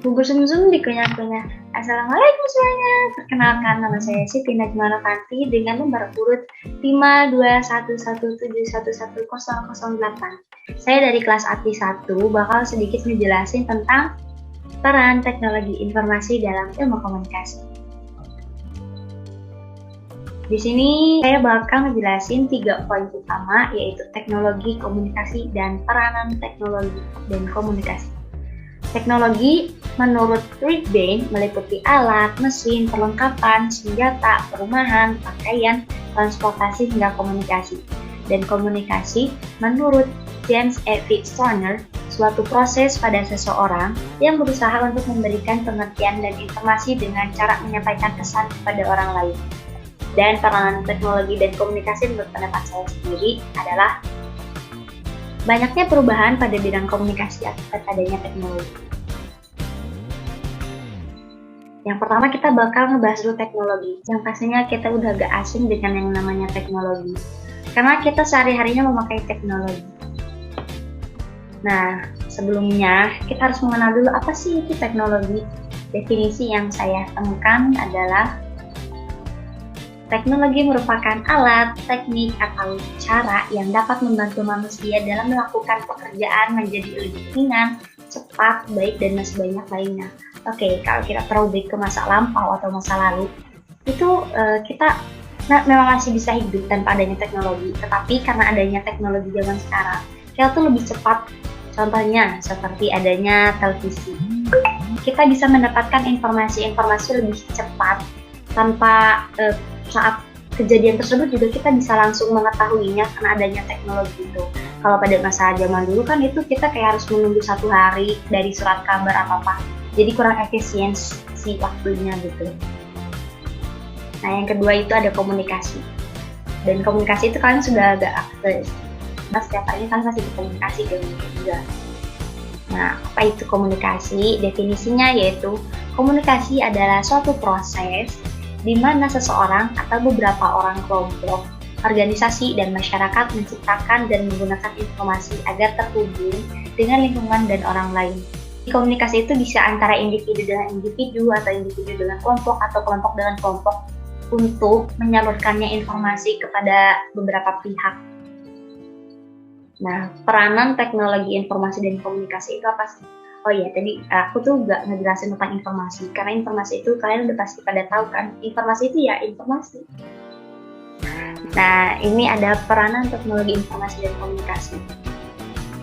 Bubur sumsum dikunyah-kunyah. Assalamualaikum semuanya. Perkenalkan, nama saya Siti Najma Novanti dengan nomor urut 52117111008. Saya dari kelas API 1 bakal sedikit ngejelasin tentang peran teknologi informasi dalam ilmu komunikasi. Di sini saya bakal ngejelasin 3 poin utama, yaitu teknologi, komunikasi, dan peranan teknologi dan komunikasi. Teknologi menurut Rick Bain meliputi alat, mesin, perlengkapan, senjata, perumahan, pakaian, transportasi hingga komunikasi. Dan komunikasi menurut James A. Fitzgerald suatu proses pada seseorang yang berusaha untuk memberikan pengertian dan informasi dengan cara menyampaikan pesan kepada orang lain. Dan peranan teknologi dan komunikasi menurut pendapat saya sendiri adalah banyaknya perubahan pada bidang komunikasi akibat adanya teknologi. Yang pertama kita bakal ngebahas dulu teknologi. Yang pastinya kita udah agak asing dengan yang namanya teknologi. Karena kita sehari-harinya memakai teknologi. Nah, sebelumnya kita harus mengenal dulu apa sih itu teknologi. Definisi yang saya temukan adalah teknologi merupakan alat, teknik, atau cara yang dapat membantu manusia dalam melakukan pekerjaan menjadi lebih ringan, cepat, baik, dan masih banyak lainnya. Oke, kalau kita throwback ke masa lampau atau masa lalu, itu kita memang masih bisa hidup tanpa adanya teknologi. Tetapi karena adanya teknologi zaman sekarang, kita tuh lebih cepat. Contohnya seperti adanya televisi. Kita bisa mendapatkan informasi-informasi lebih cepat tanpa saat kejadian tersebut juga kita bisa langsung mengetahuinya karena adanya teknologi itu. Kalau pada masa zaman dulu kan itu kita kayak harus menunggu 1 hari dari surat kabar apa-apa. Jadi kurang efisien sih waktunya gitu. Nah yang kedua itu ada komunikasi. Dan komunikasi itu kalian sudah agak aktif. Nah setiap hari kan masih berkomunikasi dengan juga. Nah apa itu komunikasi? Definisinya yaitu komunikasi adalah suatu proses di mana seseorang atau beberapa orang kelompok, organisasi, dan masyarakat menciptakan dan menggunakan informasi agar terhubung dengan lingkungan dan orang lain. Komunikasi itu bisa antara individu dengan individu, atau individu dengan kelompok, atau kelompok dengan kelompok untuk menyalurkannya informasi kepada beberapa pihak. Nah, peranan teknologi informasi dan komunikasi itu apa sih? Oh iya, tadi aku tuh nggak ngejelasin tentang informasi, karena informasi itu kalian udah pasti pada tahu kan, informasi itu ya informasi. Nah, ini ada peranan teknologi informasi dan komunikasi.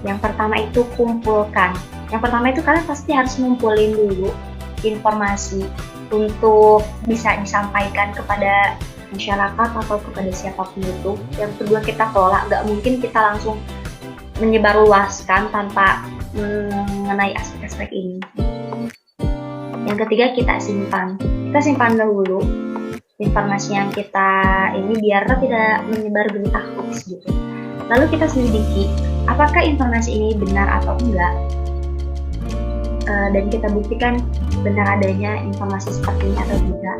Yang pertama itu kumpulkan. Yang pertama itu kalian pasti harus ngumpulin dulu informasi untuk bisa disampaikan kepada masyarakat atau kepada siapapun itu. Yang kedua kita kelola, nggak mungkin kita langsung menyebarluaskan tanpa mengenai aspek-aspek ini. Yang ketiga kita simpan. Kita simpan dahulu informasi yang kita ini biar tidak menyebar berita hoax gitu. Lalu kita selidiki apakah informasi ini benar atau enggak. Dan kita buktikan benar adanya informasi seperti ini atau tidak.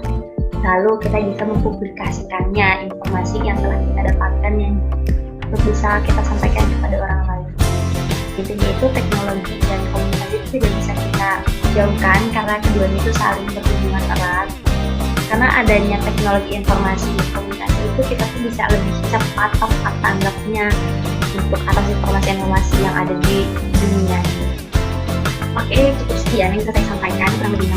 Lalu kita bisa mempublikasikannya informasi yang telah kita dapatkan yang bisa kita sampaikan kepada orang lain. Intinya itu teknologi dan komunikasi itu tidak bisa kita jauhkan karena keduanya itu saling berhubungan erat. Karena adanya teknologi informasi dan komunikasi itu kita tuh bisa lebih cepat tanggapnya untuk atas informasi yang ada di dunia. Oke, cukup sekian yang bisa saya sampaikan kurang lebih